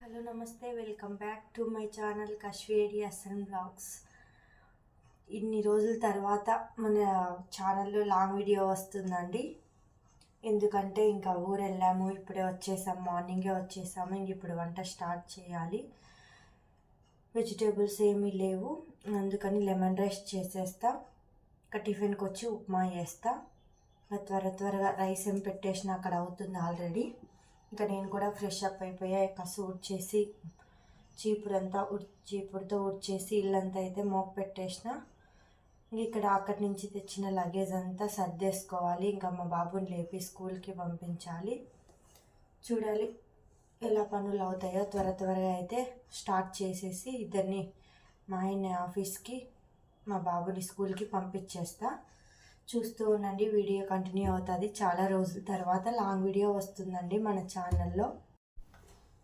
Hello నమస్తే, welcome back to my channel కశ్వేరి అసన్ బ్లాగ్స్. ఇన్ని రోజుల తర్వాత మన ఛానల్లో లాంగ్ వీడియో వస్తుందండి. ఎందుకంటే ఇంకా ఊరు వెళ్ళాము, ఇప్పుడే వచ్చేసాం, మార్నింగే వచ్చేసాము. ఇంక ఇప్పుడు వంట స్టార్ట్ చేయాలి. వెజిటేబుల్స్ ఏమీ లేవు, అందుకని లెమన్ రైస్ చేసేస్తా. ఇంకా టిఫిన్కి వచ్చి ఉప్మా చేస్తా. త్వరగా రైస్ ఏం పెట్టేసిన అక్కడ అవుతుంది ఆల్రెడీ. ఇంకా నేను కూడా ఫ్రెష్ అప్ అయిపోయా. కసు ఉడ్చేసి చీపురుతో ఉడ్చేసి ఇల్లంతా అయితే మోపు పెట్టేసిన. ఇక్కడ అక్కడి నుంచి తెచ్చిన లగేజ్ అంతా సర్దేసుకోవాలి. ఇంకా మా బాబుని లేపి స్కూల్కి పంపించాలి. చూడాలి ఎలా పనులు అవుతాయో. త్వరగా అయితే స్టార్ట్ చేసేసి ఇద్దరిని మా ఆయన ఆఫీస్కి, మా బాబుని స్కూల్కి పంపించేస్తా. చూస్తూ ఉండండి, వీడియో కంటిన్యూ అవుతుంది. చాలా రోజుల తర్వాత లాంగ్ వీడియో వస్తుందండి మన ఛానల్లో.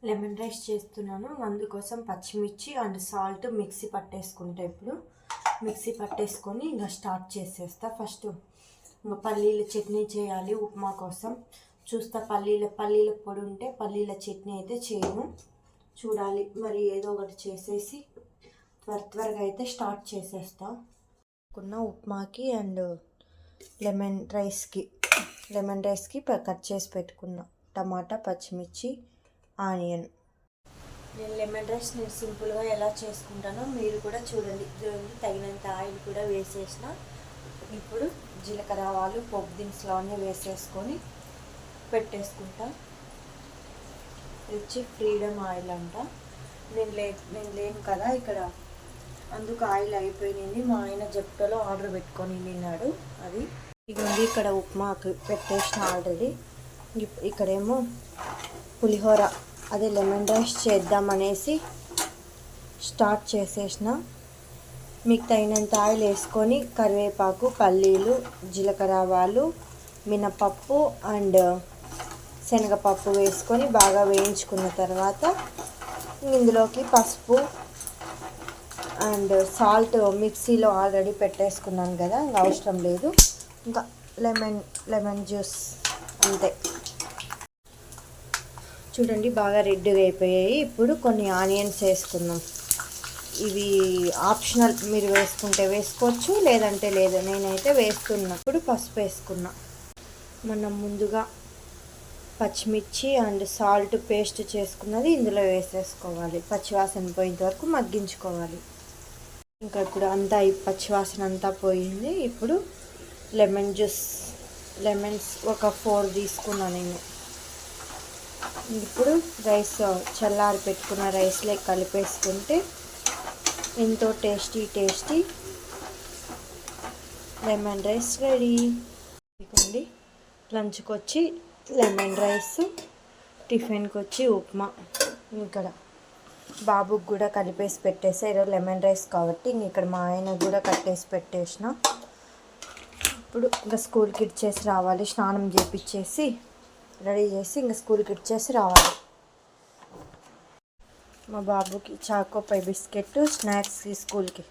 లెమన్ రైస్ చేస్తున్నాను, అందుకోసం పచ్చిమిర్చి అండ్ సాల్ట్ మిక్సీ పట్టేసుకుంటా. ఇప్పుడు మిక్సీ పట్టేసుకొని ఇంకా స్టార్ట్ చేసేస్తా. ఫస్ట్ ఇంకా పల్లీల చట్నీ చేయాలి ఉప్మా కోసం. చూస్తా పల్లీల పొడి ఉంటే పల్లీల చట్నీ అయితే చేయను. చూడాలి మరి ఏదో ఒకటి చేసేసి త్వరగా అయితే స్టార్ట్ చేసేస్తా. ఉప్మాకి అండ్ లెమన్ రైస్కి కట్ చేసి పెట్టుకున్న టమాటా, పచ్చిమిర్చి, ఆనియన్. నేను లెమన్ రైస్ సింపుల్గా ఎలా చేసుకుంటానో మీరు కూడా చూడండి. తగినంత ఆయిల్ కూడా వేసేసిన. ఇప్పుడు జీలకర్ర, ఆవాలు, పోపు దినుసులు అన్నీ వేసేసుకొని పెట్టేసుకుంటా. రిచ్ ఫ్రీడమ్ ఆయిల్ అంట. నేను లేను కదా ఇక్కడ, అందుకు ఆయిల్ అయిపోయింది. మా ఆయన జెప్టోలో ఆర్డర్ పెట్టుకొని వెళ్ళినాడు. అది ఇదిగోండి, ఇక్కడ ఉప్మాకు పెట్టేసిన ఆల్రెడీ. ఇక్కడేమో పులిహోర, అదే లెమన్ రైస్ చేద్దామనేసి స్టార్ట్ చేసేసిన. మీకు తగినంత ఆయిల్ వేసుకొని కరివేపాకు, పల్లీలు, జీలకర్ర, ఆవాలు, మినపప్పు అండ్ శనగపప్పు వేసుకొని బాగా వేయించుకున్న తర్వాత ఇందులోకి పసుపు అండ్ సాల్ట్ మిక్సీలో ఆల్రెడీ పెట్టేసుకున్నాను కదా, ఇంకా అవసరం లేదు. ఇంకా లెమన్ జ్యూస్ అంతే. చూడండి బాగా రెడ్గా అయిపోయాయి. ఇప్పుడు కొన్ని ఆనియన్స్ వేసుకుందాం. ఇవి ఆప్షనల్, మీరు వేసుకుంటే వేసుకోవచ్చు, లేదంటే లేదు. నేనైతే వేస్తున్నా. ఇప్పుడు పసుపు వేసుకున్నా. మనం ముందుగా పచ్చిమిర్చి అండ్ సాల్ట్ పేస్ట్ చేసుకున్నది ఇందులో వేసేసుకోవాలి. పచ్చివాసన పోయేంత వరకు మగ్గించుకోవాలి. ఇంకా ఇప్పుడు అంతా ఈ పచ్చివాసన అంతా పోయింది. ఇప్పుడు లెమన్స్ ఒక 4 తీసుకున్నాను నేను. ఇప్పుడు రైస్ చల్లారి పెట్టుకున్న రైస్లో కలిపేసుకుంటే ఎంతో టేస్టీ లెమన్ రైస్ రెడీ. ఇదిగోండి, లంచ్కి వచ్చి లెమన్ రైస్, టిఫిన్కి వచ్చి ఉప్మా. ఇక్కడ బాబుకి కూడా కలిపేసి పెట్టేసా. ఈరోజు లెమన్ రైస్ కాబట్టి ఇక్కడ మా ఆయన కూడా కట్టేసి పెట్టేసిన. ఇప్పుడు ఇంకా స్కూల్కి ఇచ్చేసి రావాలి. స్నానం చేపించేసి రెడీ చేసి ఇంకా స్కూల్కి ఇచ్చేసి రావాలి. మా బాబుకి చాకోపై బిస్కెట్, స్నాక్స్కి స్కూల్కి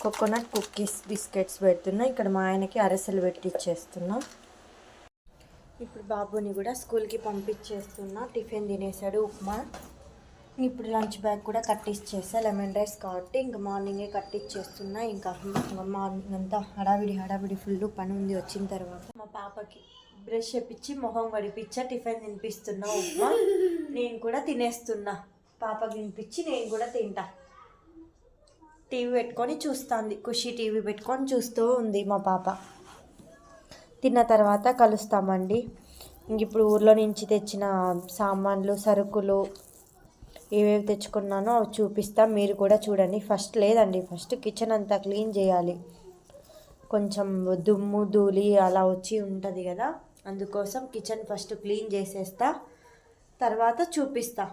కోకోనట్ కుక్కీస్ బిస్కెట్స్ పెడుతున్నా. ఇక్కడ మా ఆయనకి అరసలు పెట్టి ఇచ్చేస్తున్నా. ఇప్పుడు బాబుని కూడా స్కూల్కి పంపించేస్తున్నా. టిఫిన్ తినేసాడు, ఉప్మా. ఇప్పుడు లంచ్ బ్యాగ్ కూడా కట్టిచ్చేసా. లెమన్ రైస్ కాబట్టి ఇంకా మార్నింగే కట్టిచ్చేస్తున్నా. ఇంకా మార్నింగ్ అంతా హడావిడి ఫుల్ పని ఉంది. వచ్చిన తర్వాత మా పాపకి బ్రష్ చేపించి మొహం వడిపించా, టిఫిన్ తినిపిస్తున్నా ఉప్మా. నేను కూడా తినేస్తున్నా. పాపకి తినిపించి నేను కూడా తింటా. టీవీ పెట్టుకొని చూస్తుంది, ఖుషి టీవీ పెట్టుకొని చూస్తూ ఉంది మా పాప. తిన్న తర్వాత కలుస్తామండి. ఇంక ఇప్పుడు ఊర్లో నుంచి తెచ్చిన సామాన్లు, సరుకులు ఏవేవి తెచ్చుకున్నానో అవి చూపిస్తాం, మీరు కూడా చూడండి. ఫస్ట్ కిచెన్ అంతా క్లీన్ చేయాలి. కొంచెం దుమ్ము ధూళి అలా వచ్చి ఉంటుంది కదా, అందుకోసం కిచెన్ ఫస్ట్ క్లీన్ చేసేస్తా. తర్వాత చూపిస్తా,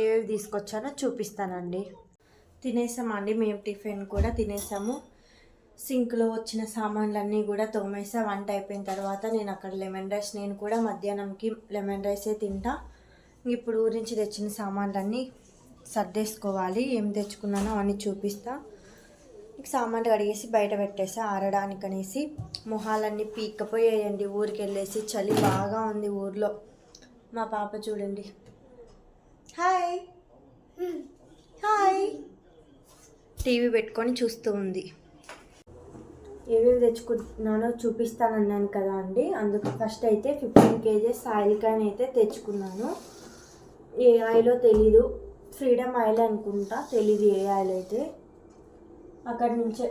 ఏవేవి తీసుకొచ్చానో చూపిస్తానండి. తినేసామండి మేము. టిఫిన్ కూడా తినేసాము. సింక్లో వచ్చిన సామాన్లన్నీ కూడా తోమేసా. వంట అయిపోయిన తర్వాత నేను అక్కడ లెమన్ రైస్, నేను కూడా మధ్యాహ్నంకి లెమన్ రైసే తింటా. ఇప్పుడు ఊరి నుంచి తెచ్చిన సామాన్లన్నీ సర్దేసుకోవాలి. ఏం తెచ్చుకున్నానో అవన్నీ చూపిస్తా. సామాన్లు కడిగేసి బయట పెట్టేసా ఆరడానికనేసి. మొహాలన్నీ పీక్కపోయాయండి ఊరికి వెళ్ళేసి. చలి బాగా ఉంది ఊర్లో. మా పాప చూడండి, హాయ్ హాయ్. టీవీ పెట్టుకొని చూస్తూ ఉంది. ఏవేవి తెచ్చుకున్నానో చూపిస్తానన్నాను కదా అండి. అందుకు ఫస్ట్ అయితే 15 kgs ఆయిల్ క్యాన్ అయితే తెచ్చుకున్నాను. ఏ ఆయిలో తెలీదు, ఫ్రీడమ్ ఆయిల్ అనుకుంటా, తెలీదు ఏ ఆయిల్ అయితే. అక్కడి నుంచే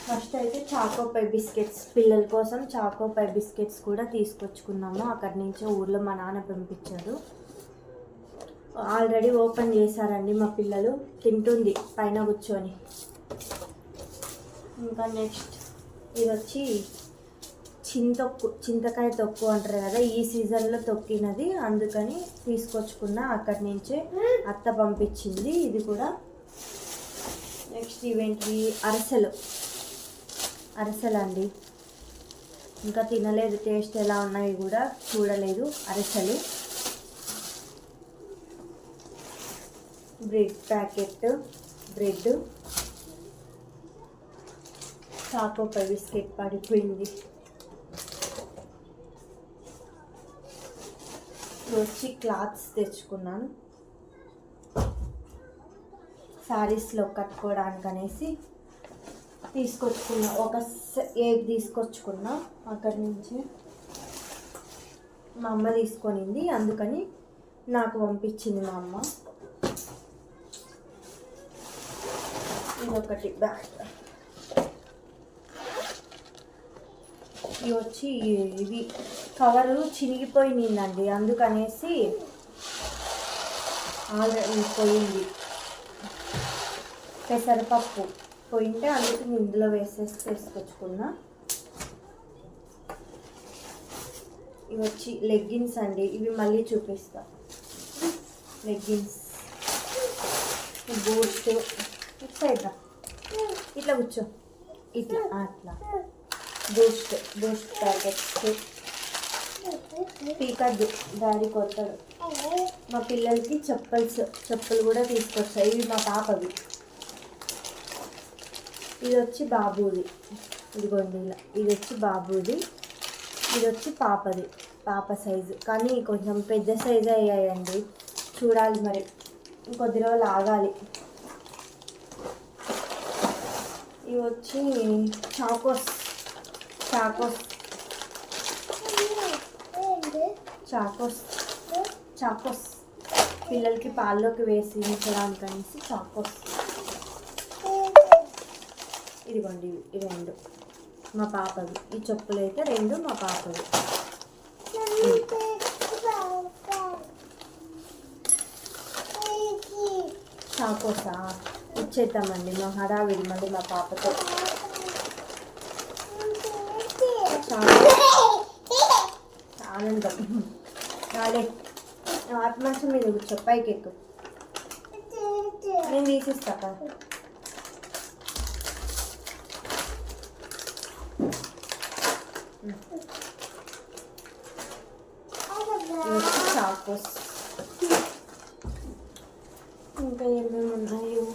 ఫస్ట్ అయితే చాకోపై బిస్కెట్స్, పిల్లల కోసం చాకోపై బిస్కెట్స్ కూడా తీసుకొచ్చుకున్నాము. అక్కడి నుంచే ఊర్లో మా నాన్న పంపించారు. ఆల్రెడీ ఓపెన్ చేశారండి మా పిల్లలు, తింటుంది పైన కూర్చొని. ఇంకా నెక్స్ట్ ఇది వచ్చి చింతకాయ తొక్కు అంటారు కదా, ఈ సీజన్లో తొక్కినది, అందుకని తీసుకొచ్చుకున్నా. అక్కడి నుంచే అత్త పంపించింది. ఇది కూడా నెక్స్ట్ ఇవేంటి, అరిసెలు అండి. ఇంకా తినలేదు, టేస్ట్ ఎలా ఉన్నాయి కూడా చూడలేదు. అరిసెలు, బ్రెడ్ ప్యాకెట్, బ్రెడ్, చాకోపై బిస్కెట్ పడిపోయింది. వచ్చి క్లాత్స్ తెచ్చుకున్నాను, శారీస్లో కట్టుకోవడానికి అనేసి తీసుకొచ్చుకున్నా. ఒక 8 తీసుకొచ్చుకున్నా. అక్కడి నుంచి మా అమ్మ తీసుకొనింది, అందుకని నాకు పంపించింది మా అమ్మ. ఇదొకటి బ్యాగ్. ఇవి వచ్చి ఇవి కవరు చినిగిపోయిందండి, అందుకనేసి ఆల్రెడీ పోయింది. పెసరపప్పు పోయింటే అందుకు ఇందులో తీసుకొచ్చుకున్నా. ఇవి వచ్చి లెగ్గిన్స్ అండి, ఇవి మళ్ళీ చూపిస్తా. లెగ్గిన్స్, బూస్ట్, సైడ్ ఇట్లా కూర్చో, ఇట్లా అట్లా. బూస్ట్ ప్యాకెట్స్ పీకద్దు, డాడీ కొడతాడు. మా పిల్లలకి చెప్పులు కూడా తీసుకొచ్చాయి. ఇవి మా పాపవి. ఇది వచ్చి బాబుది, ఇదిగోండి ఇలా. ఇది వచ్చి బాబుది, ఇది వచ్చి పాపది, పాప సైజు. కానీ కొంచెం పెద్ద సైజు అయ్యాయండి, చూడాలి మరి, ఇంకొద్ది రోజులు ఆగాలి. ఇవి వచ్చి చాకోస్ పిల్లలకి పాల్లోకి వేసి ఉంచడానికి అనేసి చాకోస్. ఇదిగోండి ఈ 2 మా పాపవి. ఈ చెప్పులు అయితే 2 మా పాపవి. చాకోసా ఇచ్చేద్దామండి, మా హడావిడి మళ్ళీ మా పాపతో. ఆనందం రాలే, ఆత్మహత్య మీద కూర్చో, పైకి ఎక్కువ నేను తీసిస్తా. చాకోస్ ఇంకా ఏమేమి ఉన్నాయో.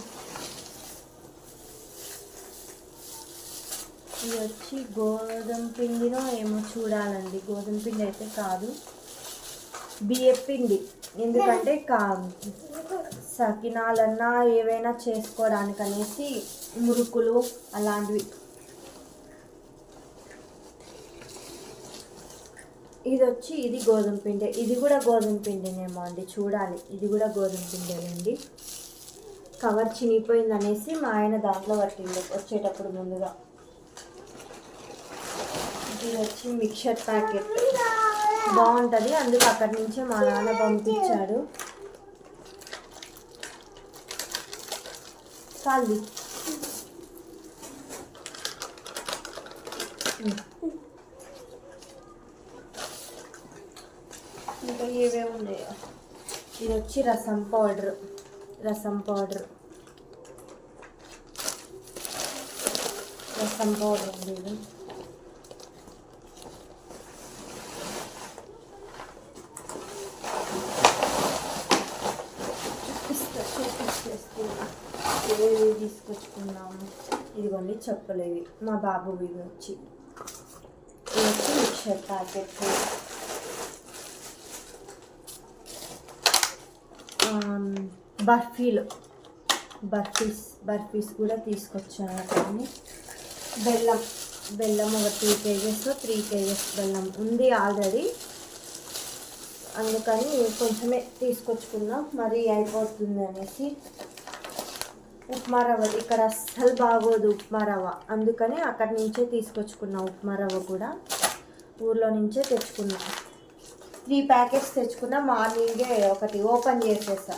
ఇది వచ్చి గోధుమ పిండినో ఏమో చూడాలండి. గోధుమ పిండి అయితే కాదు, బియ్యం పిండి. ఎందుకంటే సకినాలన్నా ఏవైనా చేసుకోవడానికి అనేసి, మురుకులు అలాంటివి. ఇది వచ్చి ఇది గోధుమ పిండి, ఇది కూడా గోధుమ పిండినేమో అండి, చూడాలి. ఇది కూడా గోధుమ పిండేనండి. కవర్ చినిగిపోయింది అనేసి మా ఆయన దాంట్లో పట్టింది వచ్చేటప్పుడు ముందుగా. ఇది వచ్చి మిక్చర్ ప్యాకెట్, బాగుంటుంది, అందుకు అక్కడి నుంచే మా నాన్న పంపించాడు. కాల్ది ఇంకా ఏవే ఉన్నాయో. ఇది వచ్చి రసం పౌడర్ అండి. ఇది ఏవి తీసుకొచ్చుకున్నాము. ఇదిగోండి చెప్పులు, ఇవి మా బాబువి. ఇవి వచ్చి మిక్చర్ ప్యాకెట్, బర్ఫీస్ కూడా తీసుకొచ్చాను. కానీ బెల్లం ఒక 2 kgs 3 kgs బెల్లం ఉంది ఆల్రెడీ, అందుకని కొంచెమే తీసుకొచ్చుకున్నా, మరి అయిపోతుంది అనేసి. ఉప్మా రవ్వ ఇక్కడ అస్సలు బాగోదు ఉప్మా రవ్వ, అందుకని అక్కడి నుంచే తీసుకొచ్చుకున్నా. ఉప్మా రవ్వ కూడా ఊర్లో నుంచే తెచ్చుకున్నా. 3 ప్యాకెట్స్ తెచ్చుకున్నా, మార్నింగే ఒకటి ఓపెన్ చేసేసా.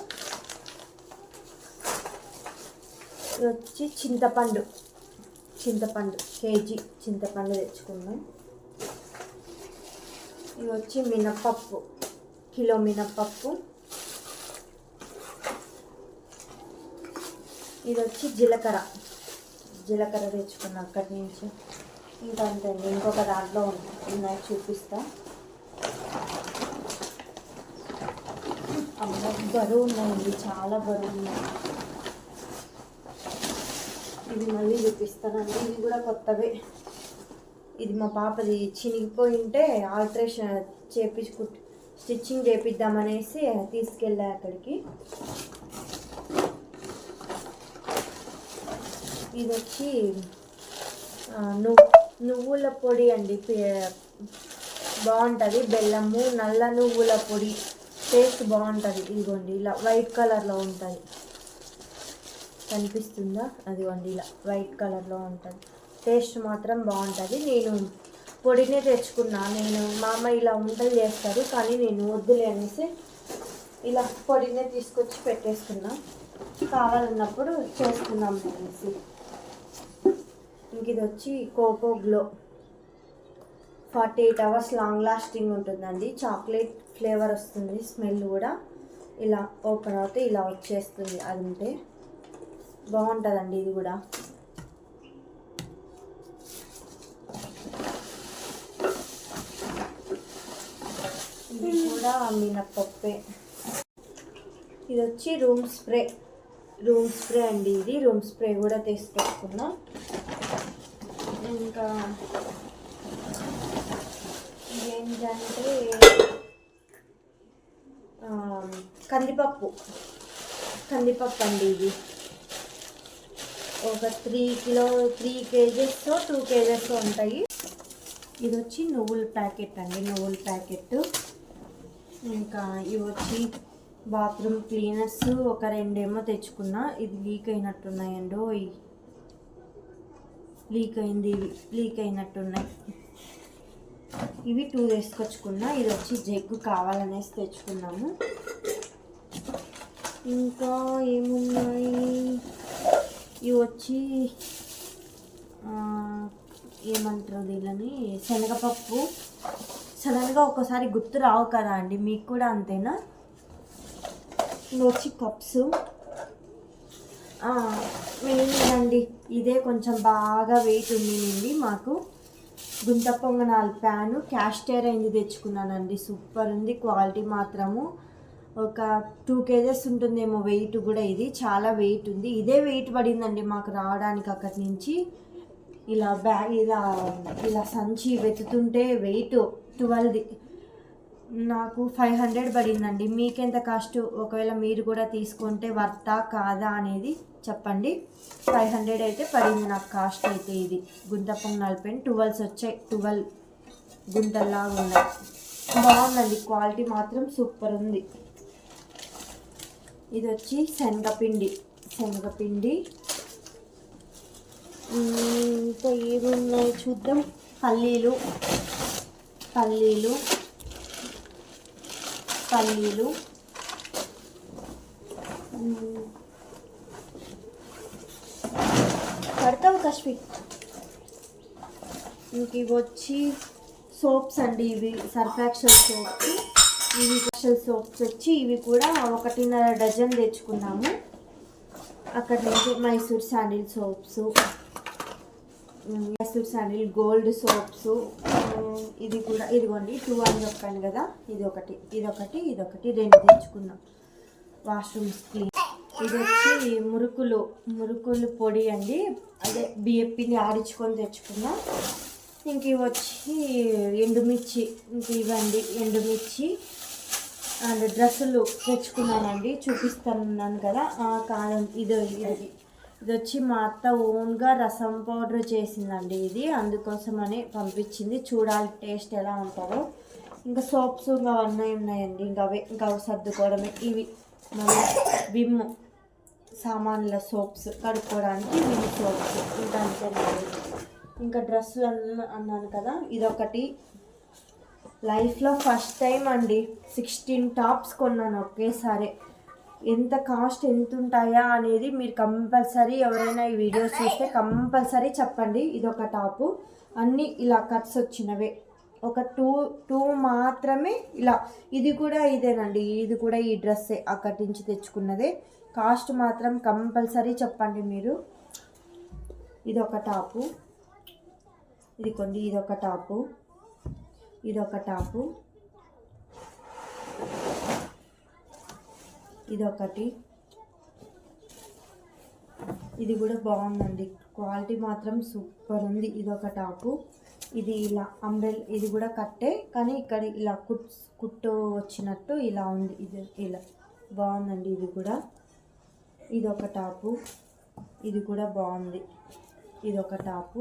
ఇది వచ్చి చింతపండు కేజీ చింతపండు తెచ్చుకున్నాం. ఇది వచ్చి మినప్పప్పు, కిలో మినప్పప్పు. ఇది వచ్చి జీలకర్ర తెచ్చుకున్నా అక్కడి నుంచి. ఇంకా అంతే అండి, ఇంకొక దాంట్లో ఉన్నాయి చూపిస్తా. బరువు ఉన్నాయండి, చాలా బరువు ఉన్నాయి. ఇది మళ్ళీ చూపిస్తానండి, ఇది కూడా కొత్తవే. ఇది మా పాపది చినిగిపోయి ఉంటే ఆల్ట్రేషన్ స్టిచ్చింగ్ చేపిద్దామనేసి తీసుకెళ్ళా అక్కడికి. ఇది వచ్చి నువ్వుల పొడి అండి, బాగుంటుంది. బెల్లము, నల్ల నువ్వుల పొడి, టేస్ట్ బాగుంటుంది. ఇదిగోండి ఇలా వైట్ కలర్లో ఉంటుంది, కనిపిస్తుందా? అదిగోండి ఇలా వైట్ కలర్లో ఉంటుంది, టేస్ట్ మాత్రం బాగుంటుంది. నేను పొడినే తెచ్చుకున్నా. మా అమ్మ ఇలా వంటలు చేస్తారు, కానీ నేను వద్దులే అనేసి ఇలా పొడినే తీసుకొచ్చి పెట్టేసుకున్నా, కావాలన్నప్పుడు చేసుకున్నాం అనేసి. ఇంక ఇది వచ్చి Coco Glow 48 hours long lasting ఉంటుందండి. చాక్లెట్ ఫ్లేవర్ వస్తుంది, స్మెల్ కూడా ఇలా ఓపెన్ అవుతే ఇలా వచ్చేస్తుంది. అది ఉంటే బాగుంటుందండి. ఇది కూడా మినప్పప్పే. ఇది వచ్చి రూమ్ స్ప్రే అండి. ఇది రూమ్ స్ప్రే కూడా తీసుకొచ్చుకున్నా. ఇంకా ఏంటంటే కందిపప్పు అండి. ఇది ఒక 3 kgs 2 kgs ఉంటాయి. ఇది వచ్చి నువ్వుల ప్యాకెట్ అండి, నువ్వుల ప్యాకెట్. ఇంకా ఇవి వచ్చి బాత్రూమ్ క్లీనర్స్ ఒక 2 ఏమో తెచ్చుకున్నా. ఇది లీక్ అయినట్టున్నాయండి, లీక్ అయినట్టున్నాయి. ఇవి 2 తీసుకొచ్చుకున్నా. ఇది వచ్చి జగ్గు కావాలనేసి తెచ్చుకున్నాము. ఇంకా ఏమున్నాయి, ఇవి వచ్చి ఏమంటారు దీనిని, శనగపప్పు. సడన్గా ఒక్కసారి గుర్తు రావు కదా అండి, మీకు కూడా అంతేనా? ఇవి వచ్చి కప్స్. మెయిన్ ఇదే కొంచెం బాగా వెయిట్ ఉండింది మాకు. గుంత పొంగనాలు ప్యాను క్యాస్టర్ అయింది తెచ్చుకున్నానండి, సూపర్ ఉంది. క్వాలిటీ మాత్రము ఒక 2 kgs ఉంటుందేమో వెయిట్ కూడా. ఇది చాలా వెయిట్ ఉంది. ఇదే వెయిట్ పడిందండి మాకు రావడానికి అక్కడి నుంచి. ఇలా బ్యాగ్ ఇలా సంచి వెతుతుంటే వెయిట్ 12ది నాకు 500 పడిందండి. మీకెంత కాస్ట్? ఒకవేళ మీరు కూడా తీసుకుంటే వర్తా కాదా అనేది చెప్పండి. 500 అయితే పడింది నాకు కాస్ట్ అయితే. ఇది గుంత పొంగనాల పెన్ 12 వచ్చాయి, 12 గుంతల్లాగా ఉన్నాయి. బాగుందండి, క్వాలిటీ మాత్రం సూపర్ ఉంది. ఇది వచ్చి శనగపిండి. ఇంకా ఏమున్నాయి చూద్దాం. పల్లీలు పడతావు కశ్మీ. ఇంక ఇవి వచ్చి సోప్స్ అండి, ఇవి సర్ఫాక్షన్ సోప్స్. ఇవి సోప్స్ వచ్చి ఇవి కూడా 1.5 డజన్ తెచ్చుకున్నాము అక్కడ నుంచి. Mysore sandal soaps, Mysore sandal gold soaps. ఇది కూడా ఇదిగోండి 2 అని చెప్పాను కదా, ఇదొకటి 2 తెచ్చుకున్నాం. Washrooms clean. ఇది వచ్చి మురుకులు పొడి అండి, అదే బియ్యపిండి ఆడించుకొని తెచ్చుకున్నా. ఇంక ఇవి వచ్చి ఎండుమిర్చి. ఇంక ఇవండి ఎండుమిర్చి. అండ్ డ్రెస్సులు తెచ్చుకున్నానండి, చూపిస్తున్నాను కదా. కాలం ఇది వచ్చి మా అత్త ఓన్గా రసం పౌడర్ చేసిందండి. ఇది అందుకోసమని పంపించింది. చూడాలి టేస్ట్ ఎలా ఉంటుందో. ఇంకా సోప్స్ ఇంకా అవన్నీ ఉన్నాయండి. ఇంకా అవి సర్దుకోవడమే. ఇవి మళ్ళీ విమ్ సామాన్ల సోప్స్ కడుక్కోవడానికి విమ్ సోప్స్ ఇంకా అంతేనండి. ఇంకా డ్రెస్సులు అన్నాను కదా, ఇదొకటి. లైఫ్లో ఫస్ట్ టైం అండి 16 టాప్స్ కొన్నాను ఒకేసారి. ఎంత కాస్ట్ ఎంత ఉంటాయా అనేది మీరు కంపల్సరీ ఎవరైనా ఈ వీడియోస్ చూస్తే కంపల్సరీ చెప్పండి. ఇదొక టాపు, అన్నీ ఇలా కట్స్ వచ్చినవే. ఒక టూ మాత్రమే ఇలా. ఇది కూడా ఇదేనండి, ఇది కూడా ఈ డ్రెస్సే అక్కడి నుంచి తెచ్చుకున్నదే. కాస్ట్ మాత్రం కంపల్సరీ చెప్పండి మీరు. ఇదొక టాపు, ఇదొక టాపు, ఇదొక టాపు, ఇదొకటి. ఇది కూడా బాగుందండి, క్వాలిటీ మాత్రం సూపర్ ఉంది. ఇదొక టాపు. ఇది ఇలా ఇది కూడా కట్టే, కానీ ఇక్కడ ఇలా కుట్టు వచ్చినట్టు ఇలా ఉంది. ఇది ఇలా బాగుందండి. ఇది కూడా ఇదొక టాపు, ఇది కూడా బాగుంది. ఇదొక టాపు,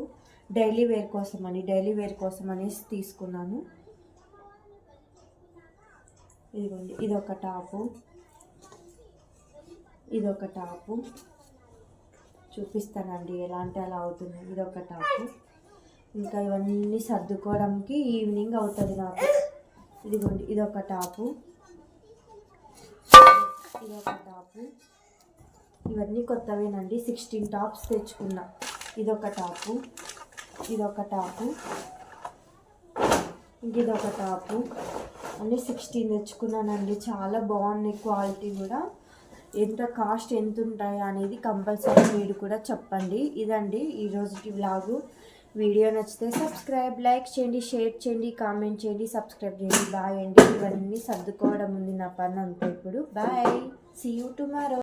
డైలీ వేర్ కోసం అనేసి తీసుకున్నాను. ఇదిగోండి, ఇదొక టాపు, ఇదొక టాపు చూపిస్తానండి ఎలా అంటే అలా అవుతుంది. ఇదొక టాపు. ఇంకా ఇవన్నీ సర్దుకోవడానికి ఈవినింగ్ అవుతుంది నాకు. ఇదిగోండి, ఇదొక టాపు, ఇదొక టాపు. ఇవన్నీ కొత్తవేనండి. 16 టాప్స్ తెచ్చుకున్నా. ఇదొక టాపు, ఇదొక టాపు, ఇదొక టాపు. అన్నీ 16 తెచ్చుకున్నానండి. చాలా బాగున్నాయి, క్వాలిటీ కూడా. కాస్ట్ ఎంత ఉంటాయి అనేది కంపల్సరీ మీరు కూడా చెప్పండి. ఇదండి ఈరోజుకి వ్లాగు. వీడియో నచ్చితే సబ్స్క్రైబ్, లైక్ చేయండి, షేర్ చేయండి, కామెంట్ చేయండి, సబ్స్క్రైబ్ చేయండి. బాయ్ అండి. ఇవన్నీ సర్దుకోవడం ఉంది నా పని అంతా ఇప్పుడు. Bye, see you tomorrow.